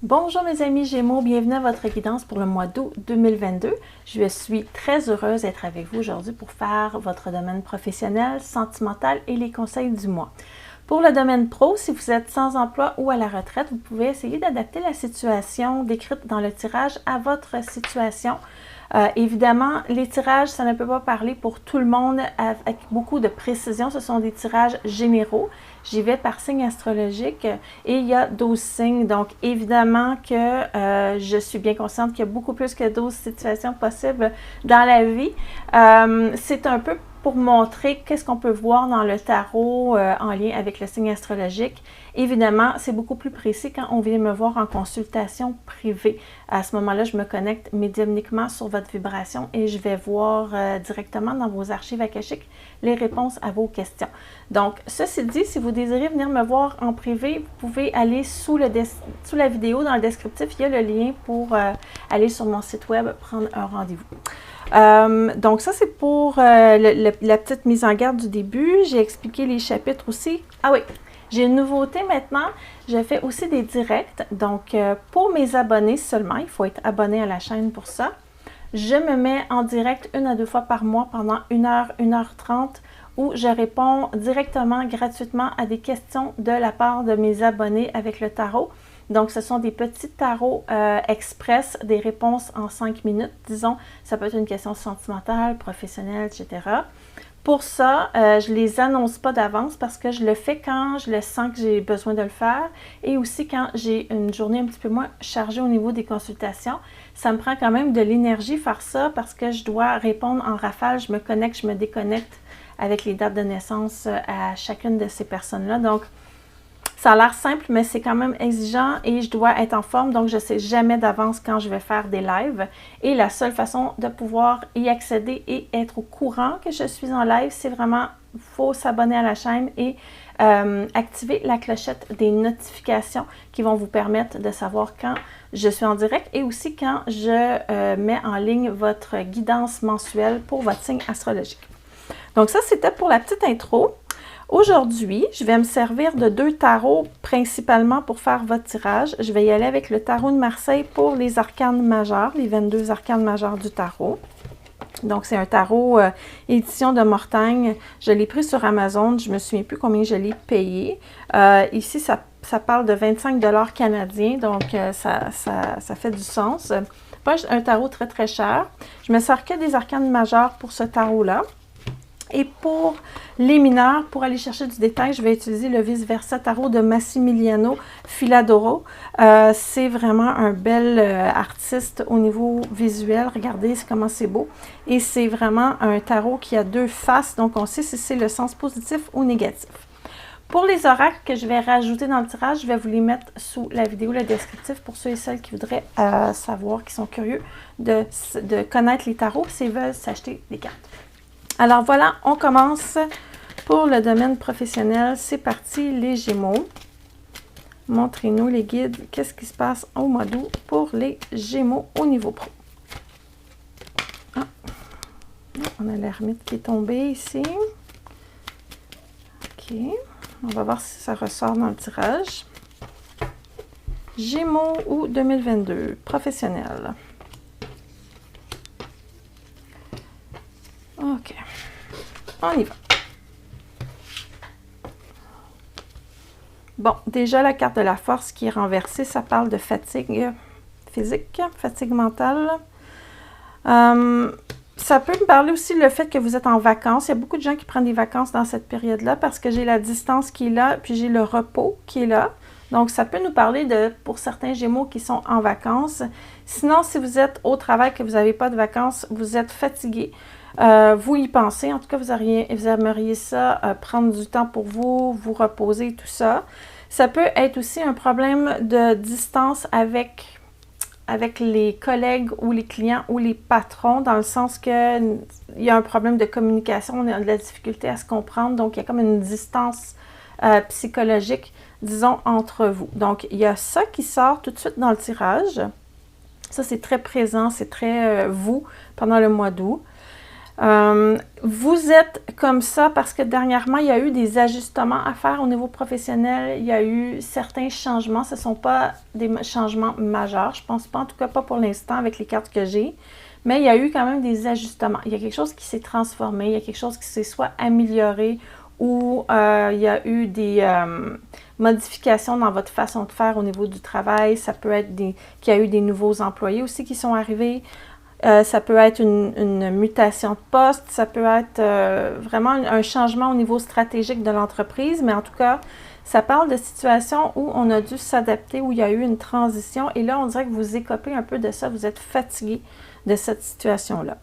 Bonjour mes amis Gémeaux, bienvenue à votre guidance pour le mois d'août 2022. Je suis très heureuse d'être avec vous aujourd'hui pour faire votre domaine professionnel, sentimental et les conseils du mois. Pour le domaine pro, si vous êtes sans emploi ou à la retraite, vous pouvez essayer d'adapter la situation décrite dans le tirage à votre situation. Évidemment, les tirages, ça ne peut pas parler pour tout le monde avec beaucoup de précision. Ce sont des tirages généraux. J'y vais par signe astrologique et il y a 12 signes. Donc, évidemment que je suis bien consciente qu'il y a beaucoup plus que 12 situations possibles dans la vie. C'est un peu pour montrer qu'est-ce qu'on peut voir dans le tarot en lien avec le signe astrologique. Évidemment, c'est beaucoup plus précis quand on vient me voir en consultation privée. À ce moment-là, je me connecte médiumniquement sur votre vibration et je vais voir directement dans vos archives akashiques les réponses à vos questions. Donc, ceci dit, si vous désirez venir me voir en privé, vous pouvez aller sous la vidéo, dans le descriptif, il y a le lien pour aller sur mon site web, prendre un rendez-vous. Donc ça, c'est pour la petite mise en garde du début. J'ai expliqué les chapitres aussi. Ah oui, j'ai une nouveauté maintenant. Je fais aussi des directs. Donc, pour mes abonnés seulement, il faut être abonné à la chaîne pour ça. Je me mets en direct 1 à 2 fois par mois pendant 1 heure, 1h30 où je réponds directement, gratuitement à des questions de la part de mes abonnés avec le tarot. Donc, ce sont des petits tarots express, des réponses en 5 minutes, disons. Ça peut être une question sentimentale, professionnelle, etc. Pour ça, je ne les annonce pas d'avance parce que je le fais quand je le sens que j'ai besoin de le faire et aussi quand j'ai une journée un petit peu moins chargée au niveau des consultations. Ça me prend quand même de l'énergie faire ça parce que je dois répondre en rafale. Je me connecte, je me déconnecte avec les dates de naissance à chacune de ces personnes-là. Donc, ça a l'air simple, mais c'est quand même exigeant et je dois être en forme, donc je ne sais jamais d'avance quand je vais faire des lives. Et la seule façon de pouvoir y accéder et être au courant que je suis en live, c'est vraiment, il faut s'abonner à la chaîne et activer la clochette des notifications qui vont vous permettre de savoir quand je suis en direct et aussi quand je mets en ligne votre guidance mensuelle pour votre signe astrologique. Donc ça, c'était pour la petite intro. Aujourd'hui, je vais me servir de 2 tarots principalement pour faire votre tirage. Je vais y aller avec le tarot de Marseille pour les arcanes majeures, les 22 arcanes majeures du tarot. Donc, c'est un tarot édition de Mortagne. Je l'ai pris sur Amazon. Je ne me souviens plus combien je l'ai payé. Ici, ça parle de 25 $ canadiens. Donc, ça fait du sens. Pas un tarot très, très cher. Je me sers que des arcanes majeures pour ce tarot-là. Et pour les mineurs, pour aller chercher du détail, je vais utiliser le vice-versa tarot de Massimiliano Filadoro. C'est vraiment un bel artiste au niveau visuel. Regardez comment c'est beau. Et c'est vraiment un tarot qui a 2 faces, donc on sait si c'est le sens positif ou négatif. Pour les oracles que je vais rajouter dans le tirage, je vais vous les mettre sous la vidéo, le descriptif, pour ceux et celles qui voudraient savoir, qui sont curieux de connaître les tarots, s'ils veulent s'acheter des cartes. Alors voilà, on commence pour le domaine professionnel. C'est parti, les Gémeaux. Montrez-nous les guides. Qu'est-ce qui se passe au mois d'août pour les Gémeaux au niveau pro? Ah, on a l'ermite qui est tombée ici. OK. On va voir si ça ressort dans le tirage. Gémeaux août 2022, professionnel. OK. On y va. Bon, déjà la carte de la force qui est renversée, ça parle de fatigue physique, fatigue mentale. Ça peut me parler aussi le fait que vous êtes en vacances. Il y a beaucoup de gens qui prennent des vacances dans cette période-là parce que j'ai la distance qui est là, puis j'ai le repos qui est là. Donc, ça peut nous parler pour certains Gémeaux qui sont en vacances. Sinon, si vous êtes au travail, que vous n'avez pas de vacances, vous êtes fatigué. Vous y pensez, en tout cas, vous aimeriez ça, prendre du temps pour vous, vous reposer, tout ça. Ça peut être aussi un problème de distance avec les collègues ou les clients ou les patrons, dans le sens qu'il y a un problème de communication, on a de la difficulté à se comprendre, donc il y a comme une distance psychologique, disons, entre vous. Donc, il y a ça qui sort tout de suite dans le tirage. Ça, c'est très présent, c'est très vous pendant le mois d'août. Vous êtes comme ça parce que dernièrement, il y a eu des ajustements à faire au niveau professionnel. Il y a eu certains changements. Ce ne sont pas des changements majeurs. Je ne pense pas, en tout cas pas pour l'instant avec les cartes que j'ai. Mais il y a eu quand même des ajustements. Il y a quelque chose qui s'est transformé. Il y a quelque chose qui s'est soit amélioré ou il y a eu des modifications dans votre façon de faire au niveau du travail. Ça peut être qu'il y a eu des nouveaux employés aussi qui sont arrivés. Ça peut être une mutation de poste, ça peut être vraiment un changement au niveau stratégique de l'entreprise, mais en tout cas, ça parle de situations où on a dû s'adapter, où il y a eu une transition, et là, on dirait que vous écopez un peu de ça, vous êtes fatigué de cette situation-là.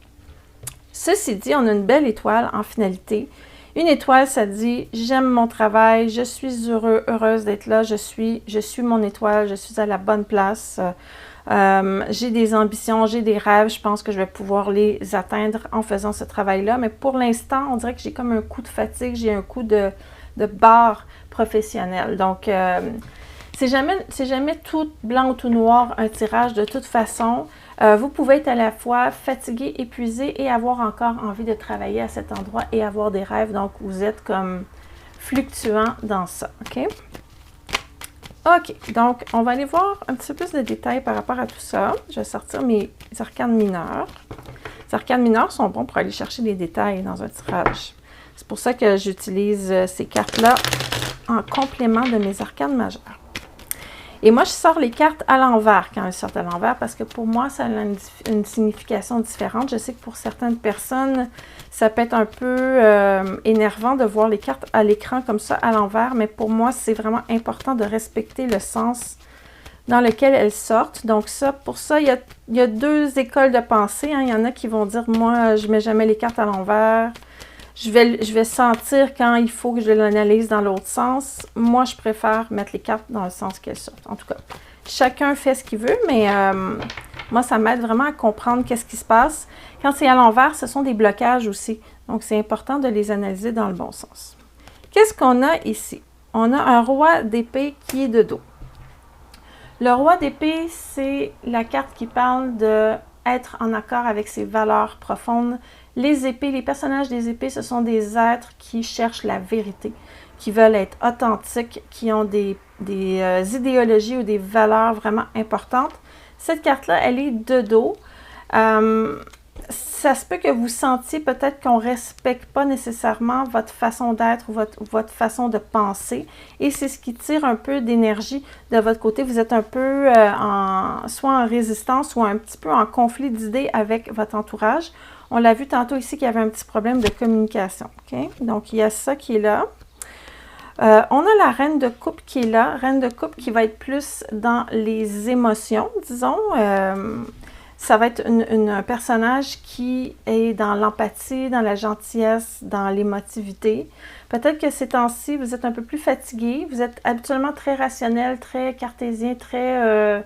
Ceci dit, on a une belle étoile en finalité. Une étoile, ça dit « J'aime mon travail, je suis heureuse d'être là, je suis mon étoile, je suis à la bonne place. » J'ai des ambitions, j'ai des rêves, je pense que je vais pouvoir les atteindre en faisant ce travail-là. Mais pour l'instant, on dirait que j'ai comme un coup de fatigue, j'ai un coup de barre professionnelle. Donc, c'est jamais tout blanc ou tout noir, un tirage de toute façon. Vous pouvez être à la fois fatigué, épuisé et avoir encore envie de travailler à cet endroit et avoir des rêves. Donc, vous êtes comme fluctuant dans ça, OK? OK, donc on va aller voir un petit peu plus de détails par rapport à tout ça. Je vais sortir mes arcanes mineurs. Les arcanes mineurs sont bons pour aller chercher des détails dans un tirage. C'est pour ça que j'utilise ces cartes-là en complément de mes arcanes majeures. Et moi, je sors les cartes à l'envers quand elles sortent à l'envers parce que pour moi, ça a une signification différente. Je sais que pour certaines personnes, ça peut être un peu énervant de voir les cartes à l'écran comme ça à l'envers, mais pour moi, c'est vraiment important de respecter le sens dans lequel elles sortent. Donc ça, pour ça, il y a deux écoles de pensée. Hein. Il y en a qui vont dire, moi, je ne mets jamais les cartes à l'envers. Je vais sentir quand il faut que je l'analyse dans l'autre sens. Moi, je préfère mettre les cartes dans le sens qu'elles sortent. En tout cas, chacun fait ce qu'il veut, mais moi, ça m'aide vraiment à comprendre qu'est-ce qui se passe. Quand c'est à l'envers, ce sont des blocages aussi. Donc, c'est important de les analyser dans le bon sens. Qu'est-ce qu'on a ici? On a un roi d'épée qui est de dos. Le roi d'épée, c'est la carte qui parle d'être en accord avec ses valeurs profondes. Les épées, les personnages des épées, ce sont des êtres qui cherchent la vérité, qui veulent être authentiques, qui ont des idéologies ou des valeurs vraiment importantes. Cette carte-là, elle est de dos. Ça se peut que vous sentiez peut-être qu'on ne respecte pas nécessairement votre façon d'être ou votre façon de penser. Et c'est ce qui tire un peu d'énergie de votre côté. Vous êtes un peu soit en résistance ou un petit peu en conflit d'idées avec votre entourage. On l'a vu tantôt ici qu'il y avait un petit problème de communication. Okay? Donc, il y a ça qui est là. On a la reine de coupe qui est là. Reine de coupe qui va être plus dans les émotions, disons. Ça va être un personnage qui est dans l'empathie, dans la gentillesse, dans l'émotivité. Peut-être que ces temps-ci, vous êtes un peu plus fatigué. Vous êtes habituellement très rationnel, très cartésien, très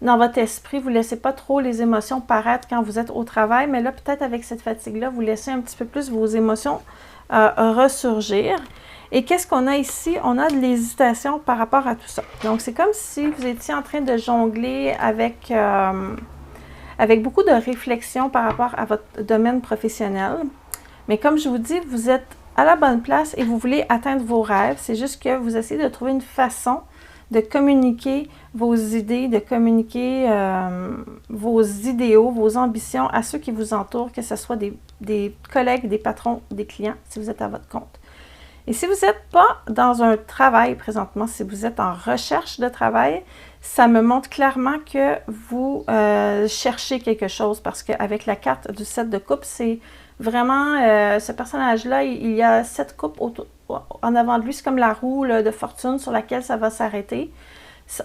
dans votre esprit. Vous ne laissez pas trop les émotions paraître quand vous êtes au travail. Mais là, peut-être avec cette fatigue-là, vous laissez un petit peu plus vos émotions ressurgir. Et qu'est-ce qu'on a ici? On a de l'hésitation par rapport à tout ça. Donc, c'est comme si vous étiez en train de jongler avec beaucoup de réflexion par rapport à votre domaine professionnel. Mais comme je vous dis, vous êtes à la bonne place et vous voulez atteindre vos rêves. C'est juste que vous essayez de trouver une façon de communiquer vos idées, de communiquer vos idéaux, vos ambitions à ceux qui vous entourent, que ce soit des collègues, des patrons, des clients, si vous êtes à votre compte. Et si vous n'êtes pas dans un travail présentement, si vous êtes en recherche de travail, ça me montre clairement que vous cherchez quelque chose parce qu'avec la carte du 7 de coupe, c'est vraiment ce personnage-là, il y a 7 coupes en avant de lui, c'est comme la roue là, de fortune sur laquelle ça va s'arrêter.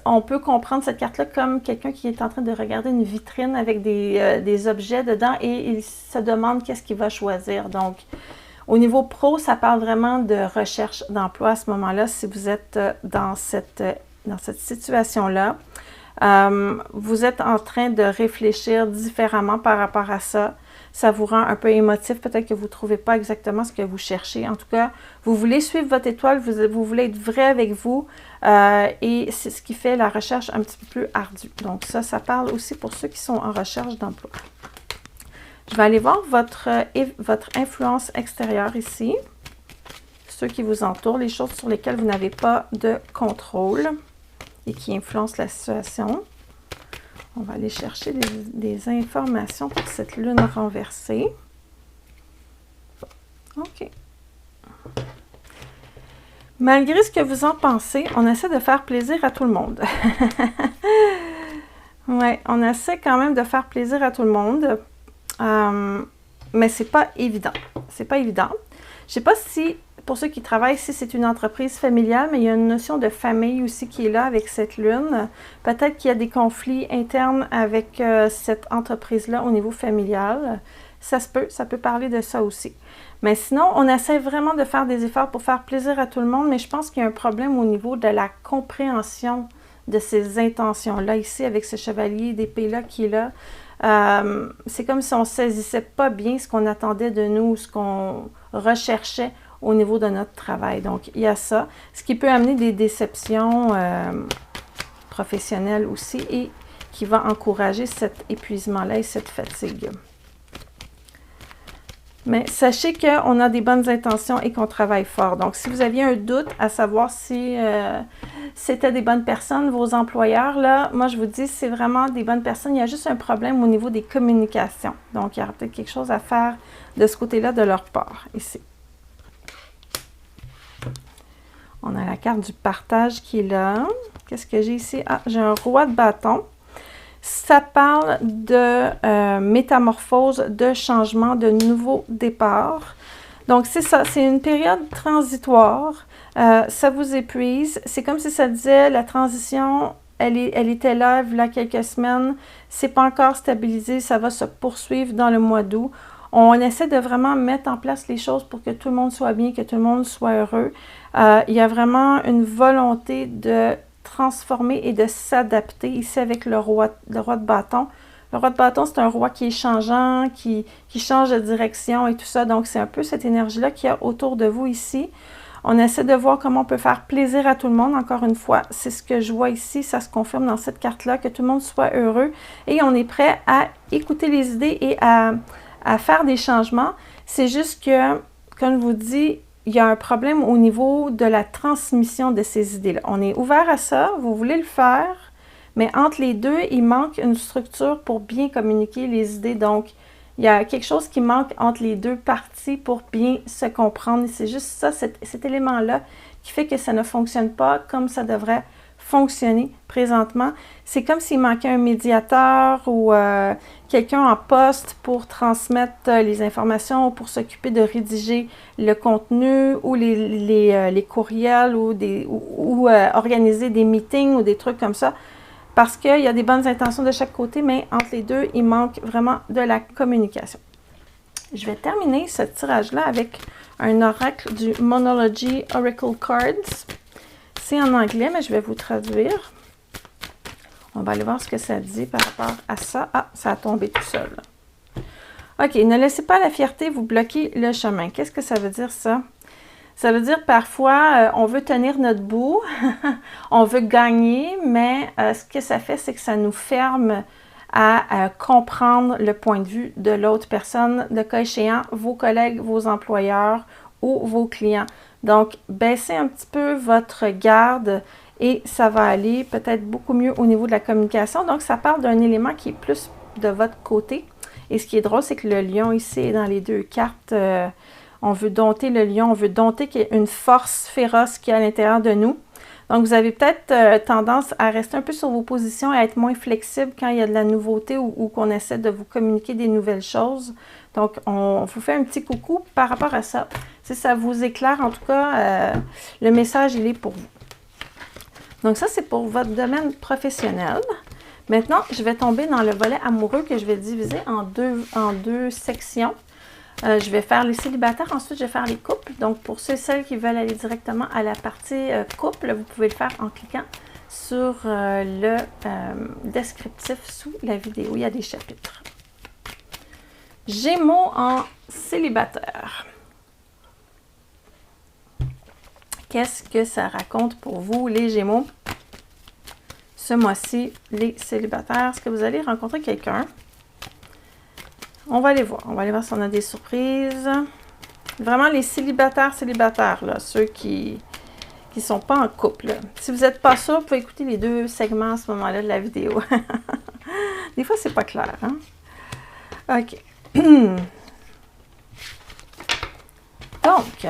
On peut comprendre cette carte-là comme quelqu'un qui est en train de regarder une vitrine avec des objets dedans et il se demande qu'est-ce qu'il va choisir. Donc, au niveau pro, ça parle vraiment de recherche d'emploi à ce moment-là si vous êtes dans cette situation-là. Vous êtes en train de réfléchir différemment par rapport à ça. Ça vous rend un peu émotif. Peut-être que vous ne trouvez pas exactement ce que vous cherchez. En tout cas, vous voulez suivre votre étoile, vous voulez être vrai avec vous et c'est ce qui fait la recherche un petit peu plus ardue. Donc ça parle aussi pour ceux qui sont en recherche d'emploi. Je vais aller voir votre influence extérieure ici. Ceux qui vous entourent, les choses sur lesquelles vous n'avez pas de contrôle et qui influencent la situation. On va aller chercher des informations pour cette lune renversée. OK. Malgré ce que vous en pensez, on essaie de faire plaisir à tout le monde. Oui, on essaie quand même de faire plaisir à tout le monde. Mais c'est pas évident. C'est pas évident. Je sais pas si, pour ceux qui travaillent, si c'est une entreprise familiale, mais il y a une notion de famille aussi qui est là avec cette lune. Peut-être qu'il y a des conflits internes avec cette entreprise-là au niveau familial. Ça peut parler de ça aussi. Mais sinon, on essaie vraiment de faire des efforts pour faire plaisir à tout le monde, mais je pense qu'il y a un problème au niveau de la compréhension de ces intentions-là, ici, avec ce chevalier d'épée-là qui est là. C'est comme si on ne saisissait pas bien ce qu'on attendait de nous, ce qu'on recherchait au niveau de notre travail. Donc, il y a ça, ce qui peut amener des déceptions professionnelles aussi et qui va encourager cet épuisement-là et cette fatigue. Mais sachez qu'on a des bonnes intentions et qu'on travaille fort. Donc, si vous aviez un doute à savoir si c'était des bonnes personnes, vos employeurs, là, moi, je vous dis, c'est vraiment des bonnes personnes. Il y a juste un problème au niveau des communications. Donc, il y aura peut-être quelque chose à faire de ce côté-là de leur part, ici. On a la carte du partage qui est là. Qu'est-ce que j'ai ici? Ah, j'ai un roi de bâton. Ça parle de métamorphose, de changement, de nouveau départ. Donc, c'est ça, c'est une période transitoire. Ça vous épuise. C'est comme si ça disait, la transition, elle était là, il y a quelques semaines. C'est pas encore stabilisé, ça va se poursuivre dans le mois d'août. On essaie de vraiment mettre en place les choses pour que tout le monde soit bien, que tout le monde soit heureux. Il y a vraiment une volonté de transformer et de s'adapter ici avec le roi de bâton. Le roi de bâton, c'est un roi qui est changeant, qui change de direction et tout ça. Donc, c'est un peu cette énergie-là qu'il y a autour de vous ici. On essaie de voir comment on peut faire plaisir à tout le monde. Encore une fois, c'est ce que je vois ici. Ça se confirme dans cette carte-là, que tout le monde soit heureux. Et on est prêt à écouter les idées et à faire des changements. C'est juste que, comme je vous dis, il y a un problème au niveau de la transmission de ces idées-là. On est ouvert à ça, vous voulez le faire, mais entre les deux, il manque une structure pour bien communiquer les idées. Donc, il y a quelque chose qui manque entre les deux parties pour bien se comprendre. C'est juste ça, cet élément-là, qui fait que ça ne fonctionne pas comme ça devrait fonctionner présentement. C'est comme s'il manquait un médiateur ou quelqu'un en poste pour transmettre les informations, pour s'occuper de rédiger le contenu ou les courriels ou organiser des meetings ou des trucs comme ça. Parce qu'il y a des bonnes intentions de chaque côté, mais entre les deux, il manque vraiment de la communication. Je vais terminer ce tirage-là avec un oracle du Monology Oracle Cards. C'est en anglais, mais je vais vous traduire. On va aller voir ce que ça dit par rapport à ça. Ah, ça a tombé tout seul. OK, ne laissez pas la fierté vous bloquer le chemin. Qu'est-ce que ça veut dire, ça? Ça veut dire parfois, on veut tenir notre bout, on veut gagner, mais ce que ça fait, c'est que ça nous ferme à comprendre le point de vue de l'autre personne, le cas échéant, vos collègues, vos employeurs ou vos clients. Donc, baissez un petit peu votre garde et ça va aller peut-être beaucoup mieux au niveau de la communication. Donc, ça parle d'un élément qui est plus de votre côté. Et ce qui est drôle, c'est que le lion ici est dans les deux cartes. On veut dompter le lion, on veut dompter qu'il y ait une force féroce qui est à l'intérieur de nous. Donc, vous avez peut-être tendance à rester un peu sur vos positions et à être moins flexible quand il y a de la nouveauté ou qu'on essaie de vous communiquer des nouvelles choses. Donc, on vous fait un petit coucou par rapport à ça. Si ça vous éclaire, en tout cas, le message, il est pour vous. Donc, ça, c'est pour votre domaine professionnel. Maintenant, je vais tomber dans le volet amoureux que je vais diviser en deux sections. Je vais faire les célibataires, ensuite je vais faire les couples. Donc, pour ceux et celles qui veulent aller directement à la partie couple, vous pouvez le faire en cliquant sur le descriptif sous la vidéo. Il y a des chapitres. Gémeaux en célibataire. Qu'est-ce que ça raconte pour vous, les Gémeaux? Ce mois-ci, les célibataires, est-ce que vous allez rencontrer quelqu'un? On va aller voir. On va aller voir si on a des surprises. Vraiment, les célibataires, là, ceux qui ne sont pas en couple. Si vous n'êtes pas sûr, vous pouvez écouter les 2 segments à ce moment-là de la vidéo. Des fois, c'est pas clair, hein? OK. Donc,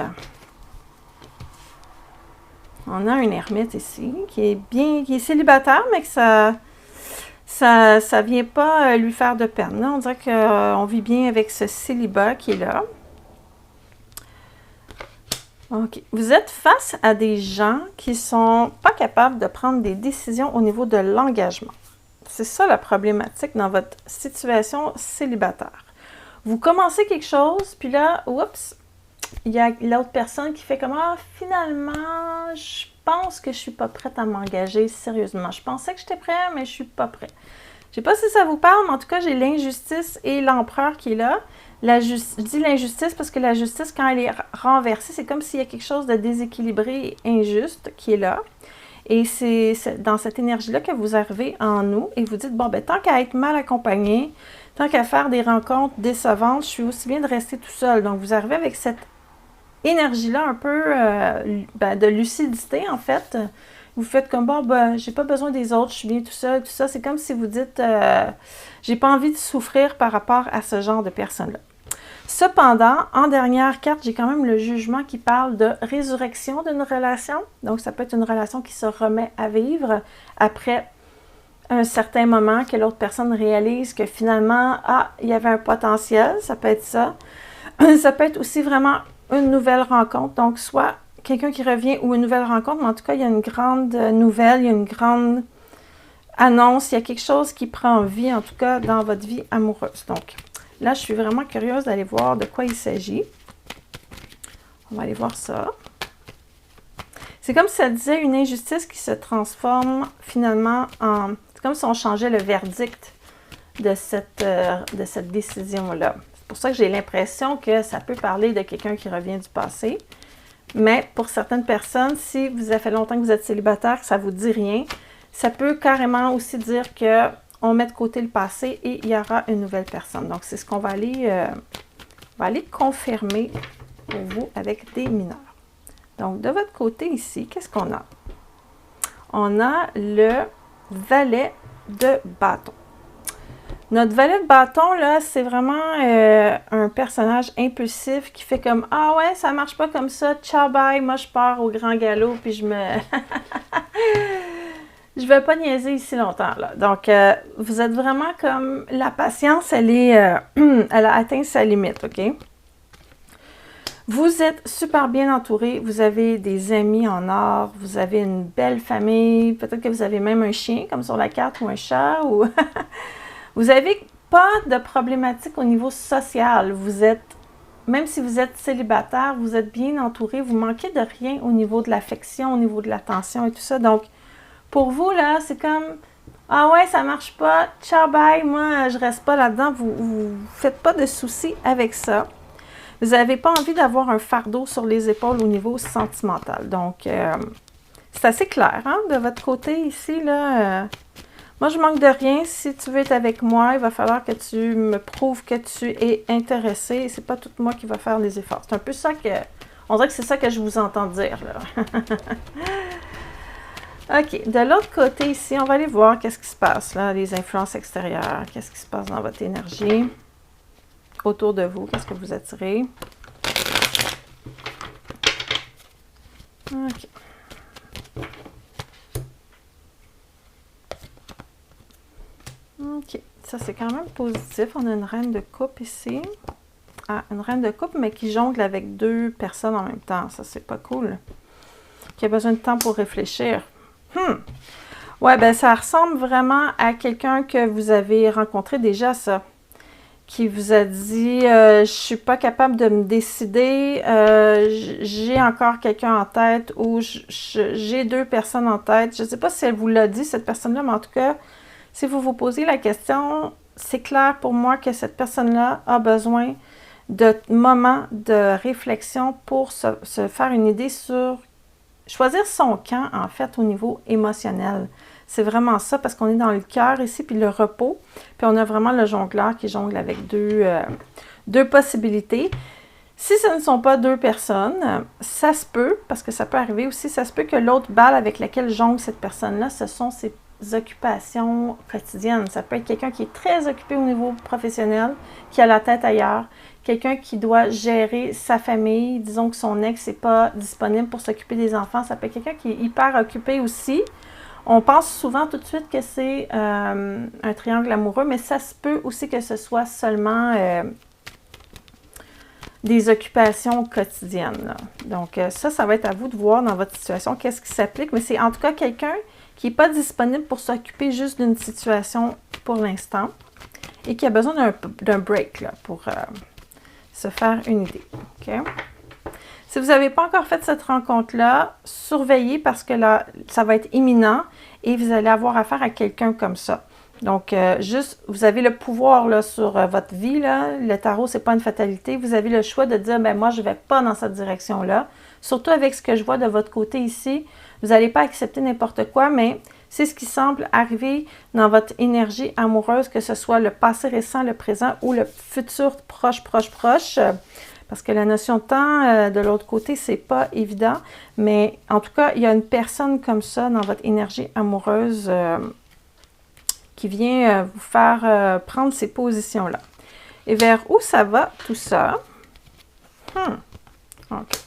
on a un ermite ici qui est célibataire, mais que ça vient pas lui faire de peine. Là, on dirait qu'on vit bien avec ce célibat qui est là. OK. Vous êtes face à des gens qui sont pas capables de prendre des décisions au niveau de l'engagement. C'est ça la problématique dans votre situation célibataire. Vous commencez quelque chose, puis là, oups, il y a l'autre personne qui fait comme « Ah, finalement, je pense que je suis pas prête à m'engager sérieusement. Je pensais que j'étais prête, mais je suis pas prête. » Je sais pas si ça vous parle, mais en tout cas, j'ai l'injustice et l'empereur qui est là. Je dis l'injustice parce que la justice, quand elle est renversée, c'est comme s'il y a quelque chose de déséquilibré et injuste qui est là. Et c'est dans cette énergie-là que vous arrivez en nous et vous dites, bon, ben tant qu'à être mal accompagné, tant qu'à faire des rencontres décevantes, je suis aussi bien de rester tout seul. Donc, vous arrivez avec cette énergie-là un peu de lucidité, en fait. Vous faites comme, bon, ben, j'ai pas besoin des autres, je suis bien tout seul, tout ça. C'est comme si vous dites, j'ai pas envie de souffrir par rapport à ce genre de personnes-là. Cependant, en dernière carte, j'ai quand même le jugement qui parle de résurrection d'une relation. Donc, ça peut être une relation qui se remet à vivre après un certain moment que l'autre personne réalise que finalement, ah, il y avait un potentiel, ça peut être ça. Ça peut être aussi vraiment une nouvelle rencontre. Donc, soit quelqu'un qui revient ou une nouvelle rencontre, mais en tout cas, il y a une grande nouvelle, il y a une grande annonce, il y a quelque chose qui prend vie, en tout cas, dans votre vie amoureuse. Donc, là, je suis vraiment curieuse d'aller voir de quoi il s'agit. On va aller voir ça. C'est comme si ça disait une injustice qui se transforme finalement en... C'est comme si on changeait le verdict de cette décision-là. C'est pour ça que j'ai l'impression que ça peut parler de quelqu'un qui revient du passé. Mais pour certaines personnes, si vous avez fait longtemps que vous êtes célibataire, que ça ne vous dit rien, ça peut carrément aussi dire que on met de côté le passé et il y aura une nouvelle personne. Donc, c'est ce qu'on va aller confirmer pour vous avec des mineurs. Donc, de votre côté ici, qu'est-ce qu'on a? On a le valet de bâton. Notre valet de bâton, là, c'est vraiment un personnage impulsif qui fait comme « Ah ouais, ça marche pas comme ça, ciao bye, moi je pars au grand galop, puis je me... » Je ne vais pas niaiser ici longtemps, là. Donc, vous êtes vraiment comme... La patience, elle a atteint sa limite, OK? Vous êtes super bien entouré. Vous avez des amis en or. Vous avez une belle famille. Peut-être que vous avez même un chien, comme sur la carte, ou un chat. Ou vous n'avez pas de problématique au niveau social. Vous êtes... Même si vous êtes célibataire, vous êtes bien entouré. Vous manquez de rien au niveau de l'affection, au niveau de l'attention et tout ça. Donc, pour vous, là, c'est comme « Ah ouais, ça marche pas, ciao, bye, moi, je reste pas là-dedans. » Vous ne faites pas de soucis avec ça. Vous n'avez pas envie d'avoir un fardeau sur les épaules au niveau sentimental. Donc, c'est assez clair, hein, de votre côté ici, là. Moi, je manque de rien. Si tu veux être avec moi, il va falloir que tu me prouves que tu es intéressé. C'est pas tout moi qui va faire les efforts. C'est un peu ça que... On dirait que c'est ça que je vous entends dire, là. OK. De l'autre côté ici, on va aller voir qu'est-ce qui se passe, là, les influences extérieures. Qu'est-ce qui se passe dans votre énergie autour de vous? Qu'est-ce que vous attirez? OK. OK. Ça, c'est quand même positif. On a une reine de coupe ici. Ah, une reine de coupe, mais qui jongle avec 2 personnes en même temps. Ça, c'est pas cool. Qui a besoin de temps pour réfléchir. Ouais, ben ça ressemble vraiment à quelqu'un que vous avez rencontré déjà, ça. Qui vous a dit je suis pas capable de me décider, j'ai encore quelqu'un en tête ou j'ai 2 personnes en tête. Je ne sais pas si elle vous l'a dit, cette personne-là, mais en tout cas, si vous vous posez la question, c'est clair pour moi que cette personne-là a besoin de moments de réflexion pour se faire une idée sur choisir son camp, en fait, au niveau émotionnel. C'est vraiment ça, parce qu'on est dans le cœur ici, puis le repos. Puis on a vraiment le jongleur qui jongle avec deux possibilités. Si ce ne sont pas deux personnes, ça se peut, parce que ça peut arriver aussi, ça se peut que l'autre balle avec laquelle jongle cette personne-là, ce sont ses occupations quotidiennes. Ça peut être quelqu'un qui est très occupé au niveau professionnel, qui a la tête ailleurs, quelqu'un qui doit gérer sa famille, disons que son ex n'est pas disponible pour s'occuper des enfants, ça peut être quelqu'un qui est hyper occupé aussi. On pense souvent tout de suite que c'est un triangle amoureux, mais ça se peut aussi que ce soit seulement des occupations quotidiennes. Là. Donc ça va être à vous de voir dans votre situation qu'est-ce qui s'applique, mais c'est en tout cas quelqu'un qui n'est pas disponible pour s'occuper juste d'une situation pour l'instant et qui a besoin d'un break là, pour se faire une idée. Okay? Si vous n'avez pas encore fait cette rencontre-là, surveillez parce que là, ça va être imminent et vous allez avoir affaire à quelqu'un comme ça. Donc, juste, vous avez le pouvoir là, sur votre vie. Là. Le tarot, ce n'est pas une fatalité. Vous avez le choix de dire, ben moi, je ne vais pas dans cette direction-là. Surtout avec ce que je vois de votre côté ici. Vous n'allez pas accepter n'importe quoi, mais c'est ce qui semble arriver dans votre énergie amoureuse, que ce soit le passé récent, le présent ou le futur proche. Parce que la notion de temps, de l'autre côté, c'est pas évident. Mais en tout cas, il y a une personne comme ça dans votre énergie amoureuse qui vient vous faire prendre ces positions-là. Et vers où ça va tout ça? OK.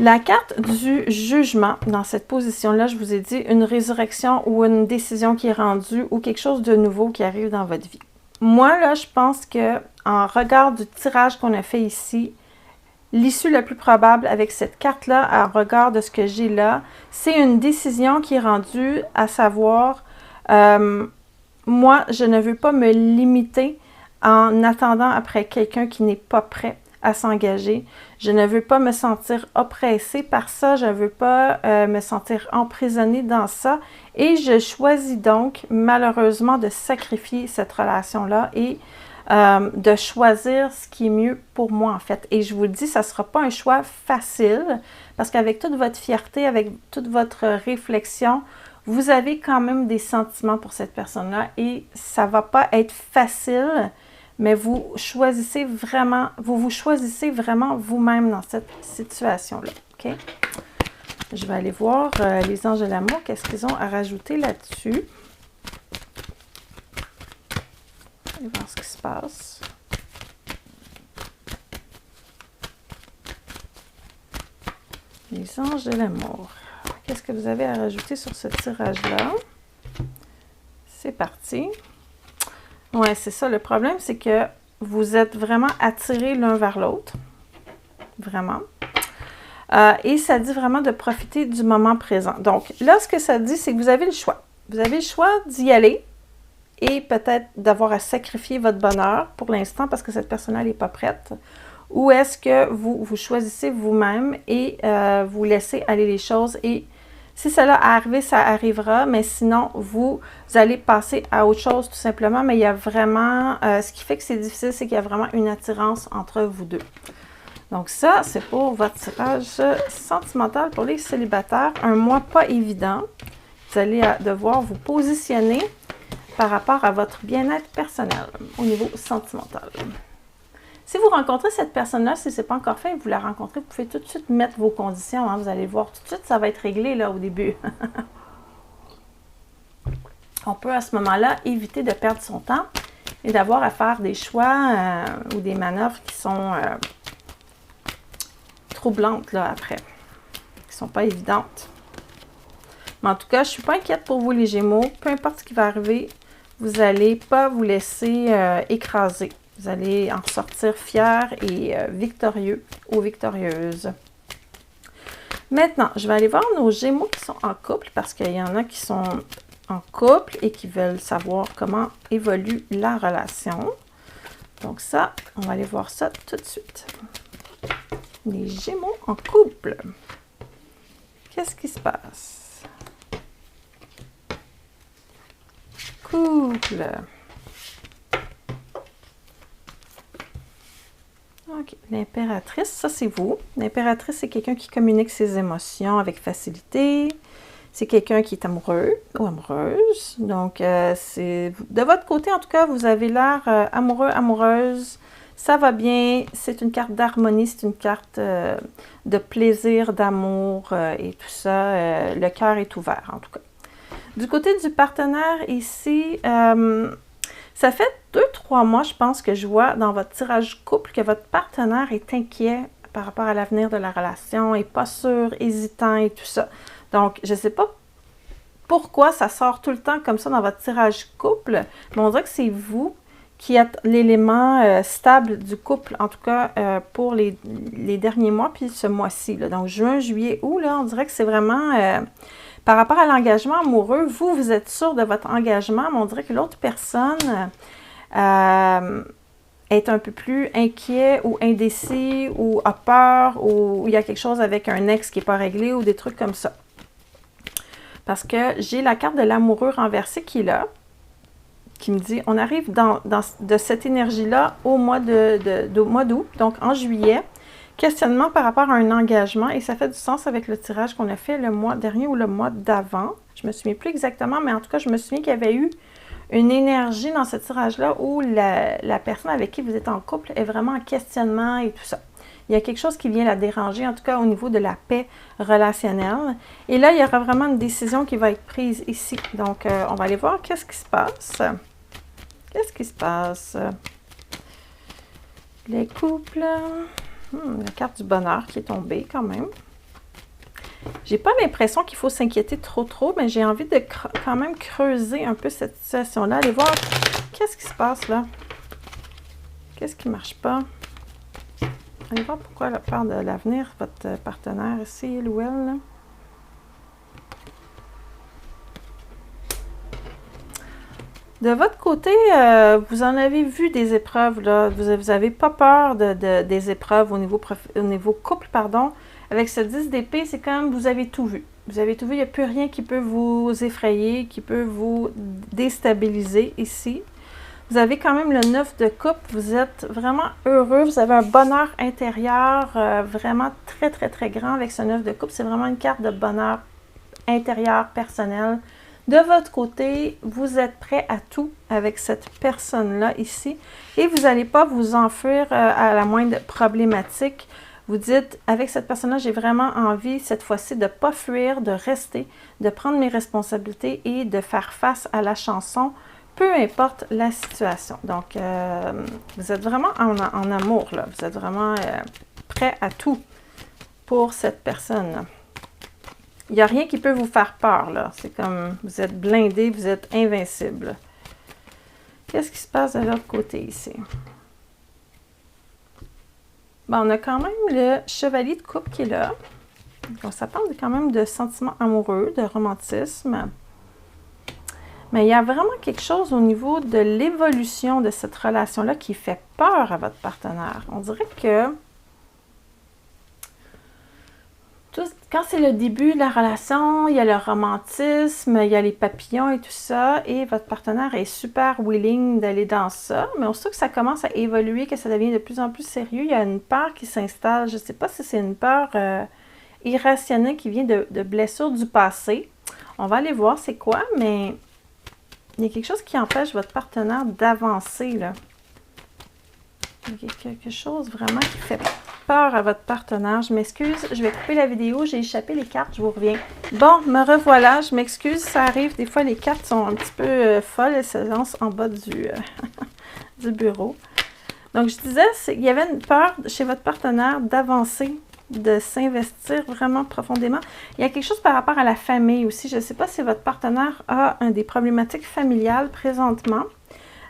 La carte du jugement, dans cette position-là, je vous ai dit, une résurrection ou une décision qui est rendue ou quelque chose de nouveau qui arrive dans votre vie. Moi, là, je pense que en regard du tirage qu'on a fait ici, l'issue la plus probable avec cette carte-là, en regard de ce que j'ai là, c'est une décision qui est rendue, à savoir, moi, je ne veux pas me limiter en attendant après quelqu'un qui n'est pas prêt à s'engager. Je ne veux pas me sentir oppressée par ça, je ne veux pas me sentir emprisonnée dans ça et je choisis donc malheureusement de sacrifier cette relation-là et de choisir ce qui est mieux pour moi en fait. Et je vous le dis, ça ne sera pas un choix facile parce qu'avec toute votre fierté, avec toute votre réflexion, vous avez quand même des sentiments pour cette personne-là et ça ne va pas être facile. Mais vous choisissez vraiment, vous choisissez vraiment vous-même dans cette situation-là. OK? Je vais aller voir les anges de l'amour, qu'est-ce qu'ils ont à rajouter là-dessus. On va voir ce qui se passe. Les anges de l'amour. Qu'est-ce que vous avez à rajouter sur ce tirage-là? C'est parti. Oui, c'est ça. Le problème, c'est que vous êtes vraiment attirés l'un vers l'autre. Vraiment. Et ça dit vraiment de profiter du moment présent. Donc, là, ce que ça dit, c'est que vous avez le choix. Vous avez le choix d'y aller et peut-être d'avoir à sacrifier votre bonheur pour l'instant parce que cette personne-là n'est pas prête. Ou est-ce que vous choisissez vous-même et vous laissez aller les choses et si cela arrive, ça arrivera, mais sinon, vous allez passer à autre chose tout simplement. Mais il y a vraiment, ce qui fait que c'est difficile, c'est qu'il y a vraiment une attirance entre vous deux. Donc ça, c'est pour votre tirage sentimental pour les célibataires. Un mois pas évident. Vous allez devoir vous positionner par rapport à votre bien-être personnel au niveau sentimental. Si vous rencontrez cette personne-là, si ce n'est pas encore fait, vous la rencontrez, vous pouvez tout de suite mettre vos conditions. Hein, vous allez voir tout de suite, ça va être réglé là au début. On peut à ce moment-là éviter de perdre son temps et d'avoir à faire des choix ou des manœuvres qui sont troublantes là, après, qui ne sont pas évidentes. Mais en tout cas, je ne suis pas inquiète pour vous les Gémeaux. Peu importe ce qui va arriver, vous n'allez pas vous laisser écraser. Vous allez en sortir fiers et victorieux ou victorieuses. Maintenant, je vais aller voir nos Gémeaux qui sont en couple parce qu'il y en a qui sont en couple et qui veulent savoir comment évolue la relation. Donc ça, on va aller voir ça tout de suite. Les Gémeaux en couple. Qu'est-ce qui se passe? Couple. Donc, l'impératrice, ça c'est vous. L'impératrice, c'est quelqu'un qui communique ses émotions avec facilité. C'est quelqu'un qui est amoureux ou amoureuse. Donc, de votre côté, en tout cas, vous avez l'air amoureux, amoureuse. Ça va bien. C'est une carte d'harmonie, c'est une carte de plaisir, d'amour et tout ça. Le cœur est ouvert, en tout cas. Du côté du partenaire ici, ça fait 2-3 mois, je pense, que je vois dans votre tirage couple que votre partenaire est inquiet par rapport à l'avenir de la relation, n'est pas sûr, hésitant et tout ça. Donc, je ne sais pas pourquoi ça sort tout le temps comme ça dans votre tirage couple, mais on dirait que c'est vous qui êtes l'élément stable du couple, en tout cas pour les derniers mois, puis ce mois-ci. Donc, juin, juillet, août, là, on dirait que c'est vraiment... par rapport à l'engagement amoureux, vous êtes sûr de votre engagement, mais on dirait que l'autre personne est un peu plus inquiet ou indécis ou a peur ou il y a quelque chose avec un ex qui n'est pas réglé ou des trucs comme ça. Parce que j'ai la carte de l'amoureux renversé qui est là, qui me dit, on arrive de cette énergie-là au mois d'août, donc en juillet, questionnement par rapport à un engagement, et ça fait du sens avec le tirage qu'on a fait le mois dernier ou le mois d'avant. Je me souviens plus exactement, mais en tout cas, je me souviens qu'il y avait eu une énergie dans ce tirage-là où la personne avec qui vous êtes en couple est vraiment en questionnement et tout ça. Il y a quelque chose qui vient la déranger, en tout cas au niveau de la paix relationnelle. Et là, il y aura vraiment une décision qui va être prise ici. Donc, on va aller voir qu'est-ce qui se passe. Qu'est-ce qui se passe? Les couples. La carte du bonheur qui est tombée quand même. J'ai pas l'impression qu'il faut s'inquiéter trop, mais j'ai envie de quand même creuser un peu cette situation-là. Aller voir qu'est-ce qui se passe là. Qu'est-ce qui marche pas? Allez voir pourquoi la peur de l'avenir, votre partenaire ici, il ou elle. Là. De votre côté, vous en avez vu des épreuves, là. Vous n'avez pas peur des épreuves au niveau couple, pardon. Avec ce 10 d'épée, c'est comme vous avez tout vu. Vous avez tout vu, il n'y a plus rien qui peut vous effrayer, qui peut vous déstabiliser ici. Vous avez quand même le 9 de coupe, vous êtes vraiment heureux, vous avez un bonheur intérieur vraiment très grand avec ce 9 de coupe. C'est vraiment une carte de bonheur intérieur, personnel. De votre côté, vous êtes prêt à tout avec cette personne-là ici et vous n'allez pas vous enfuir à la moindre problématique. Vous dites, avec cette personne-là, j'ai vraiment envie cette fois-ci de ne pas fuir, de rester, de prendre mes responsabilités et de faire face à la chanson, peu importe la situation. Donc, vous êtes vraiment en amour, là. Vous êtes vraiment prêt à tout pour cette personne. Il n'y a rien qui peut vous faire peur, là. C'est comme, vous êtes blindé, vous êtes invincible. Qu'est-ce qui se passe de l'autre côté ici? Bon, on a quand même le chevalier de coupe qui est là. Donc, ça parle quand même de sentiments amoureux, de romantisme. Mais il y a vraiment quelque chose au niveau de l'évolution de cette relation-là qui fait peur à votre partenaire. On dirait que quand c'est le début de la relation, il y a le romantisme, il y a les papillons et tout ça, et votre partenaire est super willing d'aller dans ça, mais aussitôt que ça commence à évoluer, que ça devient de plus en plus sérieux, il y a une peur qui s'installe. Je ne sais pas si c'est une peur irrationnelle qui vient de blessures du passé. On va aller voir c'est quoi, mais il y a quelque chose qui empêche votre partenaire d'avancer, là. Il y a quelque chose vraiment qui fait peur à votre partenaire. Je m'excuse, je vais couper la vidéo, j'ai échappé les cartes, je vous reviens. Bon, me revoilà, je m'excuse, ça arrive, des fois les cartes sont un petit peu folles, elles se lancent en bas du bureau. Donc, je disais, il y avait une peur chez votre partenaire d'avancer, de s'investir vraiment profondément. Il y a quelque chose par rapport à la famille aussi. Je ne sais pas si votre partenaire a des problématiques familiales présentement.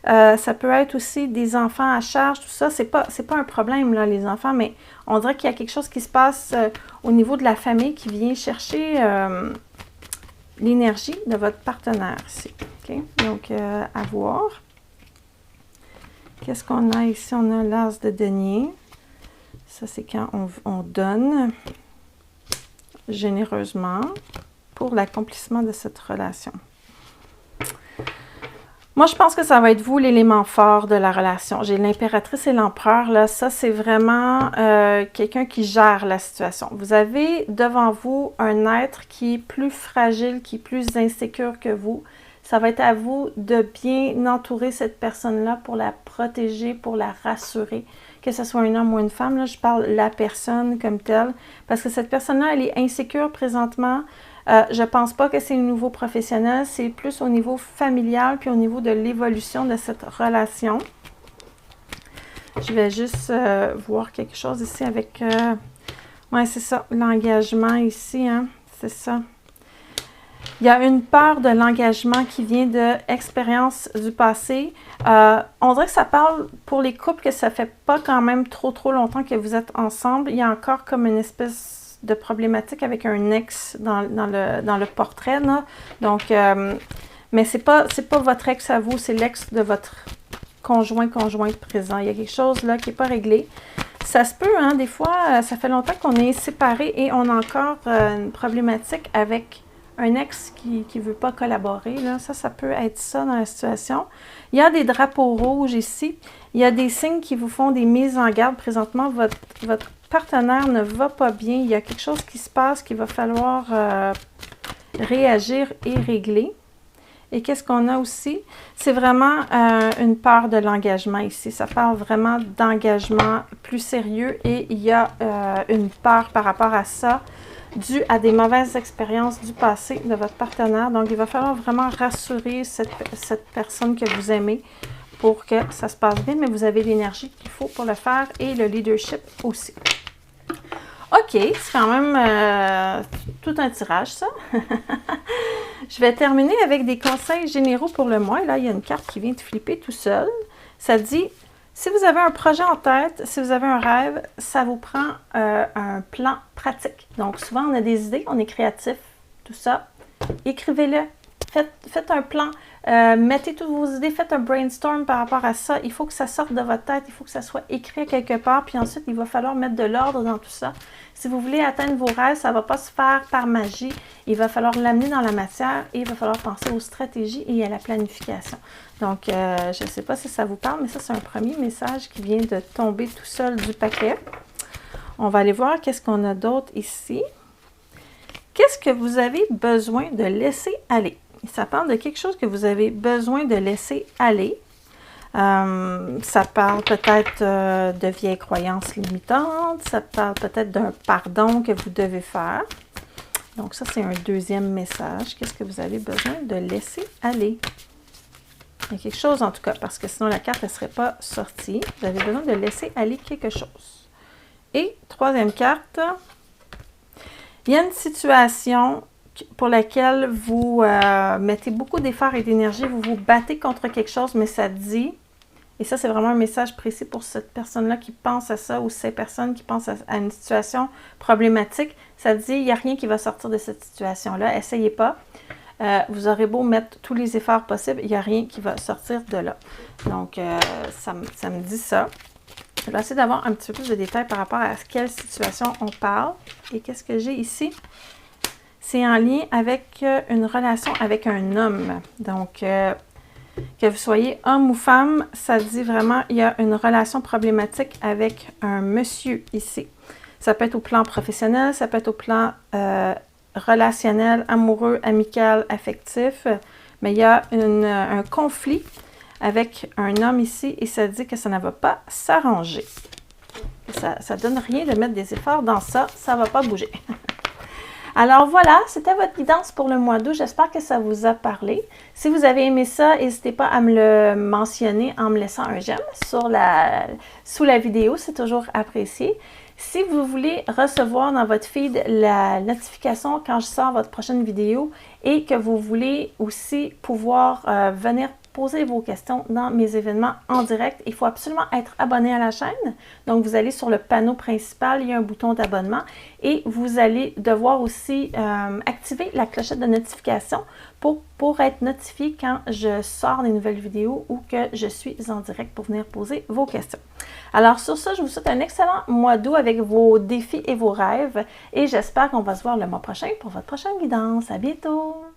Ça peut être aussi des enfants à charge, tout ça. C'est pas un problème, là, les enfants, mais on dirait qu'il y a quelque chose qui se passe au niveau de la famille qui vient chercher l'énergie de votre partenaire ici. Okay? Donc, à voir. Qu'est-ce qu'on a ici? On a l'as de denier. Ça, c'est quand on donne généreusement pour l'accomplissement de cette relation. Moi, je pense que ça va être vous, l'élément fort de la relation. J'ai l'impératrice et l'empereur, là. Ça, c'est vraiment quelqu'un qui gère la situation. Vous avez devant vous un être qui est plus fragile, qui est plus insécure que vous. Ça va être à vous de bien entourer cette personne-là pour la protéger, pour la rassurer. Que ce soit un homme ou une femme, là, je parle la personne comme telle. Parce que cette personne-là, elle est insécure présentement. Je ne pense pas que c'est le nouveau professionnel, c'est plus au niveau familial puis au niveau de l'évolution de cette relation. Je vais juste voir quelque chose ici avec... ouais, c'est ça, l'engagement ici, hein, c'est ça. Il y a une peur de l'engagement qui vient de expériences du passé. On dirait que ça parle pour les couples que ça fait pas quand même trop longtemps que vous êtes ensemble. Il y a encore comme une espèce de problématique avec un ex dans le portrait, là. Donc, mais c'est pas votre ex à vous, c'est l'ex de votre conjointe présent. Il y a quelque chose là qui n'est pas réglé. Ça se peut, hein, des fois, ça fait longtemps qu'on est séparés et on a encore une problématique avec un ex qui ne veut pas collaborer. Là. Ça peut être ça dans la situation. Il y a des drapeaux rouges ici. Il y a des signes qui vous font des mises en garde. Présentement, votre partenaire ne va pas bien. Il y a quelque chose qui se passe qu'il va falloir réagir et régler. Et qu'est-ce qu'on a aussi? C'est vraiment une peur de l'engagement ici. Ça parle vraiment d'engagement plus sérieux et il y a une peur par rapport à ça due à des mauvaises expériences du passé de votre partenaire. Donc, il va falloir vraiment rassurer cette personne que vous aimez pour que ça se passe bien, mais vous avez l'énergie qu'il faut pour le faire et le leadership aussi. OK, c'est quand même tout un tirage, ça. Je vais terminer avec des conseils généraux pour le mois. Là, il y a une carte qui vient de flipper tout seul. Ça dit, si vous avez un projet en tête, si vous avez un rêve, ça vous prend un plan pratique. Donc, souvent, on a des idées, on est créatif, tout ça. Écrivez-le. Faites un plan. Mettez toutes vos idées, faites un brainstorm par rapport à ça. Il faut que ça sorte de votre tête, il faut que ça soit écrit quelque part. Puis ensuite, il va falloir mettre de l'ordre dans tout ça. Si vous voulez atteindre vos rêves, ça ne va pas se faire par magie. Il va falloir l'amener dans la matière et il va falloir penser aux stratégies et à la planification. Donc, je ne sais pas si ça vous parle, mais ça, c'est un premier message qui vient de tomber tout seul du paquet. On va aller voir qu'est-ce qu'on a d'autre ici. Qu'est-ce que vous avez besoin de laisser aller? Ça parle de quelque chose que vous avez besoin de laisser aller. Ça parle peut-être de vieilles croyances limitantes. Ça parle peut-être d'un pardon que vous devez faire. Donc ça, c'est un deuxième message. Qu'est-ce que vous avez besoin de laisser aller? Il y a quelque chose en tout cas, parce que sinon la carte ne serait pas sortie. Vous avez besoin de laisser aller quelque chose. Et troisième carte, il y a une situation pour laquelle vous mettez beaucoup d'efforts et d'énergie, vous vous battez contre quelque chose, mais ça dit, et ça c'est vraiment un message précis pour cette personne-là qui pense à ça, ou ces personnes qui pensent à une situation problématique, ça dit, il n'y a rien qui va sortir de cette situation-là, essayez pas. Vous aurez beau mettre tous les efforts possibles, il n'y a rien qui va sortir de là. Donc, ça me dit ça. Je vais essayer d'avoir un petit peu plus de détails par rapport à quelle situation on parle. Et qu'est-ce que j'ai ici? C'est en lien avec une relation avec un homme. Donc, que vous soyez homme ou femme, ça dit vraiment il y a une relation problématique avec un monsieur ici. Ça peut être au plan professionnel, ça peut être au plan relationnel, amoureux, amical, affectif. Mais il y a un conflit avec un homme ici et ça dit que ça ne va pas s'arranger. Ça ne donne rien de mettre des efforts dans ça, ça ne va pas bouger. Alors voilà, c'était votre guidance pour le mois d'août. J'espère que ça vous a parlé. Si vous avez aimé ça, n'hésitez pas à me le mentionner en me laissant un j'aime sous la vidéo. C'est toujours apprécié. Si vous voulez recevoir dans votre feed la notification quand je sors votre prochaine vidéo et que vous voulez aussi pouvoir venir poser vos questions dans mes événements en direct, il faut absolument être abonné à la chaîne. Donc, vous allez sur le panneau principal, il y a un bouton d'abonnement et vous allez devoir aussi activer la clochette de notification pour être notifié quand je sors des nouvelles vidéos ou que je suis en direct pour venir poser vos questions. Alors, sur ça, je vous souhaite un excellent mois d'août avec vos défis et vos rêves et j'espère qu'on va se voir le mois prochain pour votre prochaine guidance. À bientôt!